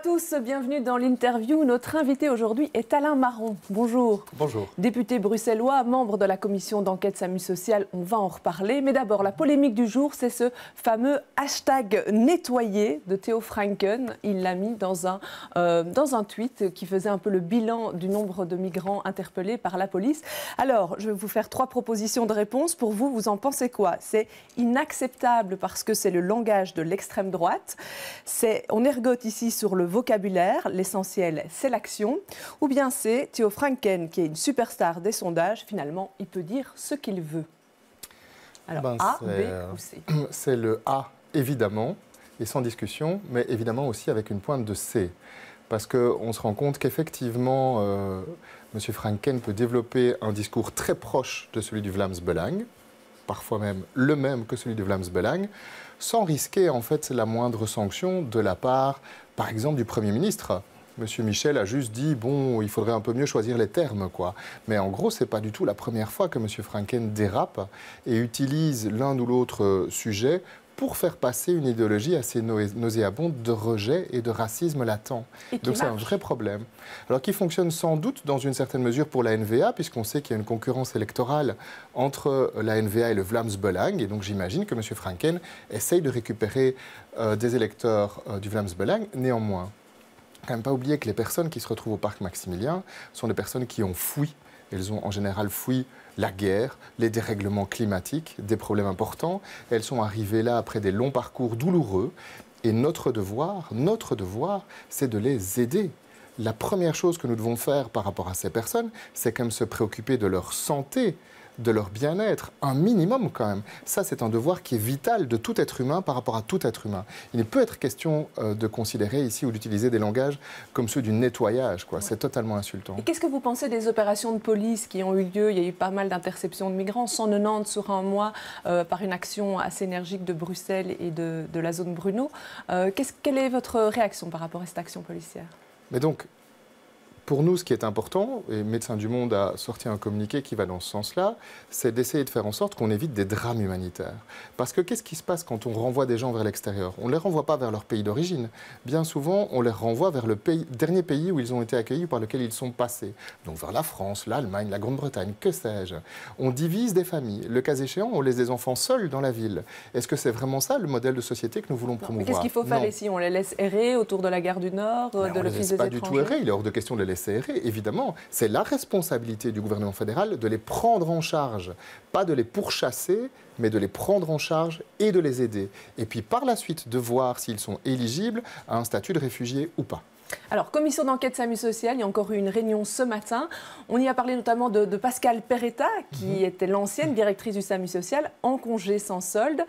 tous, bienvenue dans l'interview. Notre invité aujourd'hui est Alain Marron. Bonjour. Bonjour. Député bruxellois, membre de la commission d'enquête SAMU Social, on va en reparler. Mais d'abord, la polémique du jour, c'est ce fameux hashtag nettoyé de Theo Franken. Il l'a mis dans un tweet qui faisait un peu le bilan du nombre de migrants interpellés par la police. Alors, je vais vous faire 3 propositions de réponse. Pour vous, vous en pensez quoi? C'est inacceptable parce que c'est le langage de l'extrême droite. On ergote ici sur le vocabulaire, l'essentiel c'est l'action, ou bien c'est Theo Franken qui est une superstar des sondages, finalement il peut dire ce qu'il veut. Alors A, B ou C? C'est le A évidemment, et sans discussion, mais évidemment aussi avec une pointe de C. Parce qu'on se rend compte qu'effectivement, M. Franken peut développer un discours très proche de celui du Vlaams Belang, parfois même le même que celui du Vlaams Belang, sans risquer en fait la moindre sanction de la part, par exemple, du Premier ministre. M. Michel a juste dit, bon, il faudrait un peu mieux choisir les termes, quoi. Mais en gros, ce n'est pas du tout la première fois que M. Franken dérape et utilise l'un ou l'autre sujet pour faire passer une idéologie assez nauséabonde de rejet et de racisme latent. Donc c'est un vrai problème. Alors qui fonctionne sans doute dans une certaine mesure pour la NVA, puisqu'on sait qu'il y a une concurrence électorale entre la NVA et le Vlaams Belang. Et donc j'imagine que M. Franken essaye de récupérer des électeurs du Vlaams Belang. Néanmoins, quand même pas oublier que les personnes qui se retrouvent au parc Maximilien sont des personnes qui ont fui. Elles ont en général fui la guerre, les dérèglements climatiques, des problèmes importants. Elles sont arrivées là après des longs parcours douloureux. Et notre devoir, c'est de les aider. La première chose que nous devons faire par rapport à ces personnes, c'est quand même se préoccuper de leur santé, de leur bien-être, un minimum quand même. Ça, c'est un devoir qui est vital de tout être humain par rapport à tout être humain. Il ne peut être question de considérer ici ou d'utiliser des langages comme ceux du nettoyage, quoi. C'est totalement insultant. Et qu'est-ce que vous pensez des opérations de police qui ont eu lieu? Il y a eu pas mal d'interceptions de migrants, 190 sur un mois, par une action assez énergique de Bruxelles et de la zone Bruno. Quelle est votre réaction par rapport à cette action policière? Mais donc, pour nous, ce qui est important, et Médecins du Monde a sorti un communiqué qui va dans ce sens-là, c'est d'essayer de faire en sorte qu'on évite des drames humanitaires. Parce que qu'est-ce qui se passe quand on renvoie des gens vers l'extérieur? On ne les renvoie pas vers leur pays d'origine. Bien souvent, on les renvoie vers le dernier pays où ils ont été accueillis ou par lequel ils sont passés. Donc vers la France, l'Allemagne, la Grande-Bretagne, que sais-je. On divise des familles. Le cas échéant, on laisse des enfants seuls dans la ville. Est-ce que c'est vraiment ça le modèle de société que nous voulons promouvoir? Qu'est-ce qu'il faut faire ici? On les laisse errer autour de la gare du Nord, de l'Office des étrangers? On ne les laisse pas du tout errer. Il est hors de question de les laisser errer, évidemment. C'est la responsabilité du gouvernement fédéral de les prendre en charge. Pas de les pourchasser, mais de les prendre en charge et de les aider. Et puis par la suite, de voir s'ils sont éligibles à un statut de réfugié ou pas. Alors, commission d'enquête SAMU Social, il y a encore eu une réunion ce matin. On y a parlé notamment de Pascale Peretta, qui était l'ancienne directrice du SAMU Social, en congé sans solde.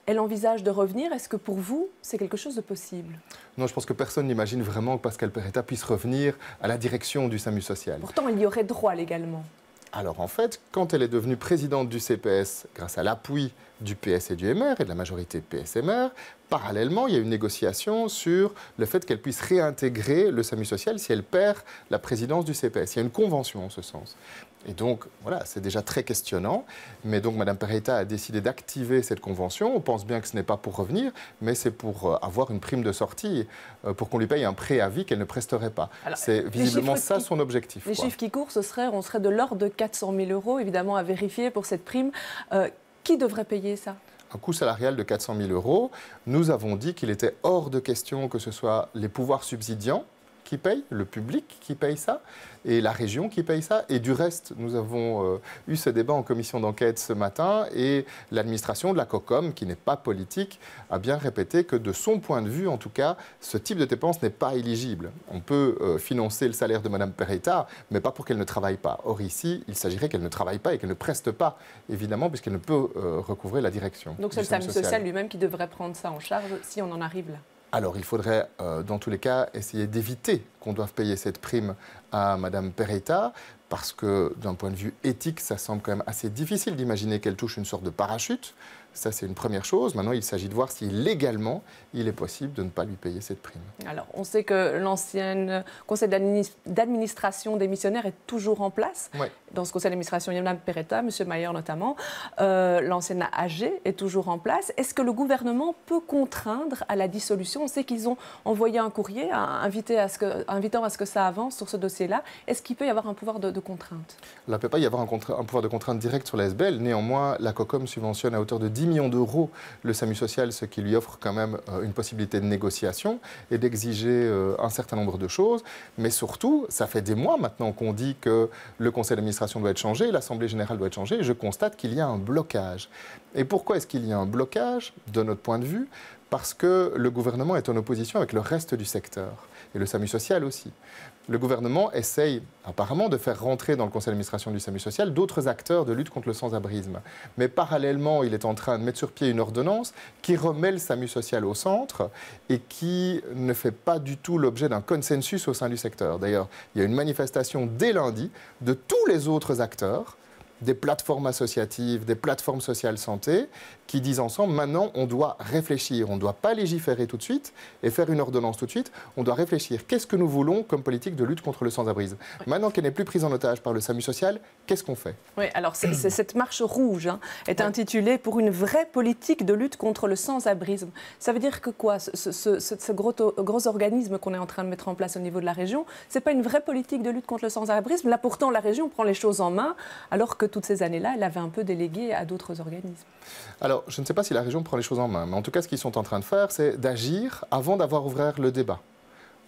Elle envisage de revenir. Est-ce que pour vous, c'est quelque chose de possible? Non, je pense que personne n'imagine vraiment que Pascale Peretta puisse revenir à la direction du SAMU Social. Pourtant, il y aurait droit légalement. Alors en fait, quand elle est devenue présidente du CPS, grâce à l'appui du PS et du MR et de la majorité PS-MR, parallèlement, il y a une négociation sur le fait qu'elle puisse réintégrer le SAMU Social si elle perd la présidence du CPS. Il y a une convention en ce sens. Et donc, voilà, c'est déjà très questionnant. Mais donc, Mme Peretta a décidé d'activer cette convention. On pense bien que ce n'est pas pour revenir, mais c'est pour avoir une prime de sortie, pour qu'on lui paye un préavis qu'elle ne presterait pas. C'est visiblement ça son objectif. Les chiffres qui courent, on serait de l'ordre de 400 000 €, évidemment, à vérifier pour cette prime. Qui devrait payer ça? Un coût salarial de 400 000 €. Nous avons dit qu'il était hors de question que ce soit les pouvoirs subsidiants qui payent, le public qui paye ça, et la région qui paye ça. Et du reste, nous avons eu ce débat en commission d'enquête ce matin, et l'administration de la COCOM, qui n'est pas politique, a bien répété que de son point de vue, en tout cas, ce type de dépense n'est pas éligible. On peut financer le salaire de Mme Peretta, mais pas pour qu'elle ne travaille pas. Or ici, il s'agirait qu'elle ne travaille pas et qu'elle ne preste pas, évidemment, puisqu'elle ne peut recouvrer la direction. Donc c'est le SAMU Social lui-même qui devrait prendre ça en charge si on en arrive là? Alors, il faudrait, dans tous les cas, essayer d'éviter qu'on doive payer cette prime à Mme Peretta, parce que, d'un point de vue éthique, ça semble quand même assez difficile d'imaginer qu'elle touche une sorte de parachute. Ça, c'est une première chose. Maintenant, il s'agit de voir si légalement, il est possible de ne pas lui payer cette prime. Alors, on sait que l'ancien conseil d'administration des missionnaires est toujours en place. Oui. Dans ce conseil d'administration, il y en a Peretta, M. Mayer notamment. L'ancienne AG est toujours en place. Est-ce que le gouvernement peut contraindre à la dissolution? On sait qu'ils ont envoyé un courrier invitant à ce que ça avance sur ce dossier-là. Est-ce qu'il peut y avoir un pouvoir de contrainte? Il ne peut pas y avoir un pouvoir de contrainte direct sur la SBL. Néanmoins, la COCOM subventionne à hauteur de 10 millions d'euros le SAMU social, ce qui lui offre quand même une possibilité de négociation et d'exiger un certain nombre de choses. Mais surtout, ça fait des mois maintenant qu'on dit que le conseil d'administration doit être changé, l'Assemblée générale doit être changée. Et je constate qu'il y a un blocage. Et pourquoi est-ce qu'il y a un blocage, de notre point de vue? Parce que le gouvernement est en opposition avec le reste du secteur, et le SAMU social aussi. Le gouvernement essaye apparemment de faire rentrer dans le conseil d'administration du SAMU social d'autres acteurs de lutte contre le sans-abrisme. Mais parallèlement, il est en train de mettre sur pied une ordonnance qui remet le SAMU social au centre et qui ne fait pas du tout l'objet d'un consensus au sein du secteur. D'ailleurs, il y a une manifestation dès lundi de tous les autres acteurs, des plateformes associatives, des plateformes sociales santé, qui disent ensemble, maintenant, on doit réfléchir. On ne doit pas légiférer tout de suite et faire une ordonnance tout de suite. On doit réfléchir. Qu'est-ce que nous voulons comme politique de lutte contre le sans-abrisme? Maintenant qu'elle n'est plus prise en otage par le SAMU social, qu'est-ce qu'on fait? Oui, alors cette marche rouge est intitulée « Pour une vraie politique de lutte contre le sans-abrisme ». Ça veut dire que quoi? Ce gros organisme qu'on est en train de mettre en place au niveau de la région, ce n'est pas une vraie politique de lutte contre le sans-abrisme. Là, pourtant, la région prend les choses en main, alors que toutes ces années-là, elle avait un peu délégué à d'autres organismes. Alors, je ne sais pas si la région prend les choses en main, mais en tout cas, ce qu'ils sont en train de faire, c'est d'agir avant d'avoir ouvert le débat.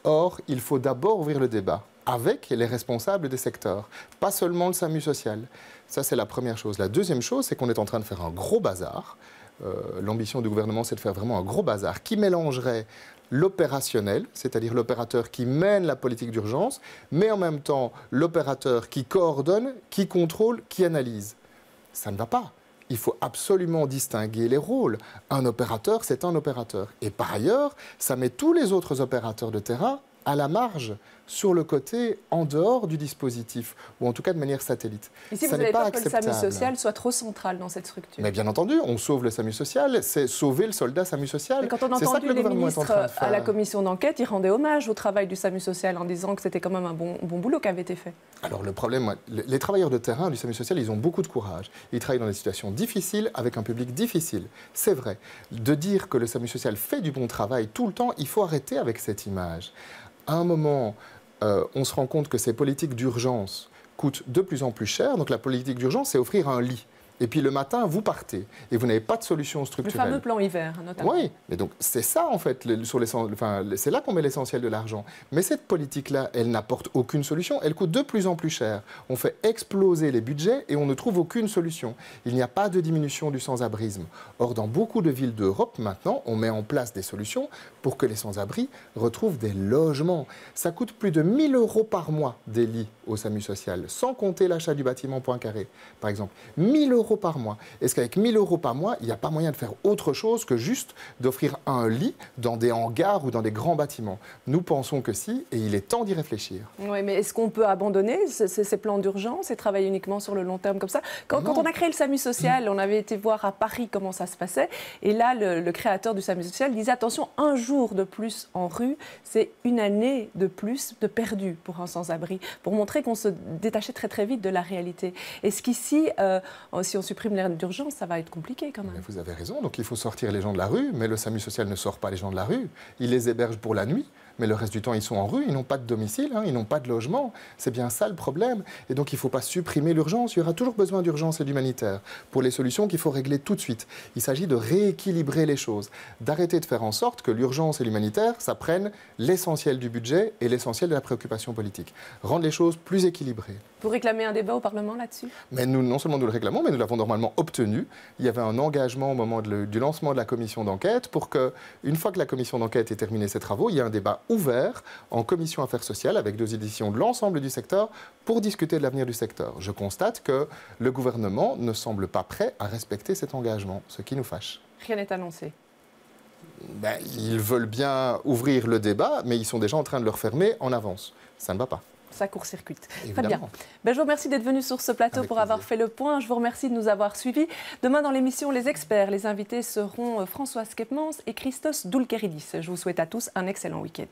Or, il faut d'abord ouvrir le débat avec les responsables des secteurs, pas seulement le SAMU social. Ça, c'est la première chose. La deuxième chose, c'est qu'on est en train de faire un gros bazar. L'ambition du gouvernement, c'est de faire vraiment un gros bazar qui mélangerait l'opérationnel, c'est-à-dire l'opérateur qui mène la politique d'urgence, mais en même temps l'opérateur qui coordonne, qui contrôle, qui analyse. Ça ne va pas. Il faut absolument distinguer les rôles. Un opérateur, c'est un opérateur. Et par ailleurs, ça met tous les autres opérateurs de terrain à la marge, sur le côté en dehors du dispositif, ou en tout cas de manière satellite. Ici, vous n'avez pas que le SAMU social soit trop central dans cette structure. Mais bien entendu, on sauve le SAMU social, c'est sauver le soldat SAMU social. Mais quand on a entendu les ministres à la commission d'enquête, ils rendaient hommage au travail du SAMU social en disant que c'était quand même un bon boulot qui avait été fait. Alors le problème, les travailleurs de terrain du SAMU social, ils ont beaucoup de courage. Ils travaillent dans des situations difficiles, avec un public difficile. C'est vrai. De dire que le SAMU social fait du bon travail tout le temps, il faut arrêter avec cette image. À un moment, on se rend compte que ces politiques d'urgence coûtent de plus en plus cher. Donc la politique d'urgence, c'est offrir un lit. Et puis le matin, vous partez et vous n'avez pas de solution structurelle. Le fameux plan hiver, notamment. Oui, mais donc c'est ça en fait, c'est là qu'on met l'essentiel de l'argent. Mais cette politique-là, elle n'apporte aucune solution, elle coûte de plus en plus cher. On fait exploser les budgets et on ne trouve aucune solution. Il n'y a pas de diminution du sans-abrisme. Or, dans beaucoup de villes d'Europe, maintenant, on met en place des solutions pour que les sans-abri retrouvent des logements. Ça coûte plus de 1 000 € par mois des lits au SAMU social, sans compter l'achat du bâtiment Poincaré, par exemple. 1 000 € par mois. Est-ce qu'avec 1 000 € par mois, il n'y a pas moyen de faire autre chose que juste d'offrir un lit dans des hangars ou dans des grands bâtiments? Nous pensons que si, et il est temps d'y réfléchir. Oui, mais est-ce qu'on peut abandonner ces plans d'urgence et travailler uniquement sur le long terme comme ça? Quand on a créé le SAMU social, on avait été voir à Paris comment ça se passait. Et là, le créateur du SAMU social disait, attention, un jour de plus en rue, c'est une année de plus de perdu pour un sans-abri, pour montrer qu'on se détachait très très vite de la réalité. Est-ce qu'ici, si on supprime l'aide d'urgence, ça va être compliqué quand même. Mais vous avez raison, donc il faut sortir les gens de la rue, mais le SAMU social ne sort pas les gens de la rue. Il les héberge pour la nuit, mais le reste du temps, ils sont en rue, ils n'ont pas de domicile, ils n'ont pas de logement. C'est bien ça le problème. Et donc, il ne faut pas supprimer l'urgence. Il y aura toujours besoin d'urgence et d'humanitaire pour les solutions qu'il faut régler tout de suite. Il s'agit de rééquilibrer les choses, d'arrêter de faire en sorte que l'urgence et l'humanitaire, ça prenne l'essentiel du budget et l'essentiel de la préoccupation politique. Rendre les choses plus équilibrées. Vous réclamez un débat au Parlement là-dessus? Mais nous, non seulement nous le réclamons, mais nous l'avons normalement obtenu. Il y avait un engagement au moment du lancement de la commission d'enquête pour que, une fois que la commission d'enquête ait terminé ses travaux, il y ait un débat ouvert en commission affaires sociales avec 2 éditions de l'ensemble du secteur pour discuter de l'avenir du secteur. Je constate que le gouvernement ne semble pas prêt à respecter cet engagement, ce qui nous fâche. Rien n'est annoncé. Ils veulent bien ouvrir le débat, mais ils sont déjà en train de le refermer en avance. Ça ne va pas. ça court-circuite. Évidemment. Très bien. Ben, je vous remercie d'être venu sur ce plateau Avec pour avoir plaisir. fait le point. Je vous remercie de nous avoir suivis. Demain, dans l'émission Les Experts, les invités seront Françoise Kepmans et Christos Doulkeridis. Je vous souhaite à tous un excellent week-end.